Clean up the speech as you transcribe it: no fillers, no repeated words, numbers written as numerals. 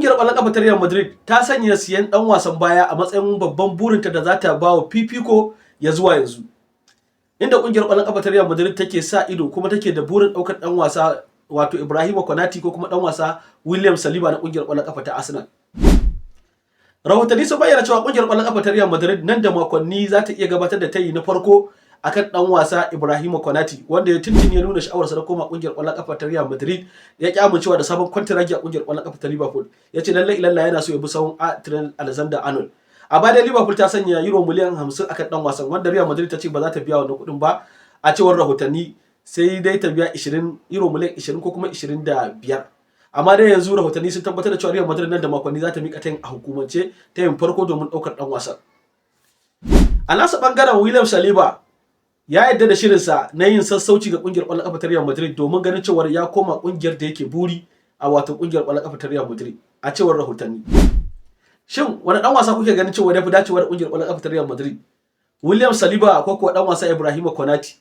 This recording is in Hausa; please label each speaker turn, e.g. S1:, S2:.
S1: Ƙungiyar ƙwallon ƙafa ta Real Madrid ta sanya siyan ɗan wasan baya a matsayin babban burinta da za ta ba wa fifiko ya zuwa yanzu. Inda ƙungiyar ƙwallon ƙafa ta Real Madrid take sa ido kuma take da burin ɗaukar ɗan wasa wato Ibrahima Konate ko kuma ɗan wasa William Saliba na ƙungiyar ƙwallon ƙafa ta Arsenal. Rahotanni sun bayyana cewa ƙungiyar ƙwallon ƙafa ta Real Madrid nan da makonni za ta iya gabatar da tayi na farko akan ɗan wasa Ibrahima Konate, wanda ya tuntuni ya nuna sha'awarsa na koma ƙungiyar ƙwallon ƙafa ta Real Madrid, ya ƙi amincewa da sabon kwantiragi a ƙungiyar ƙwallon ƙafa ta Liverpool. Ya ce lallai ilalla yana so ya bi sahun Trent Alexander-Arnold. A baya Liverpool ta sanya euro miliyan 50 akan ɗan wasan, wanda Real Madrid ta ce ba za ta biya wannan kuɗin ba a cewar rahotanni, sai dai ta biya euro miliyan 20 ko kuma 25. Amma dai yanzu rahotanni sun tabbatar da cewa Real Madrid nan da makonni za ta miƙa tayin a hukumance ta yin farko domin ɗaukar ɗan wasan. A nasa ɓangaren William Saliba ya yarda da shirinsa na yin sassauci ga ƙungiyar ƙwallon ƙafa ta Real Madrid domin ganin cewar ya koma ƙungiyar da yake buri a wato ƙungiyar ƙwallon ƙafa ta Real Madrid a cewar rahotanni. Shin wani ɗan wasa kuke ganin cewa ya fi dacewa da ƙungiyar ƙwallon ƙafa ta Real Madrid? William Saliba ko kuwa ɗan wasa Ibrahima Konate?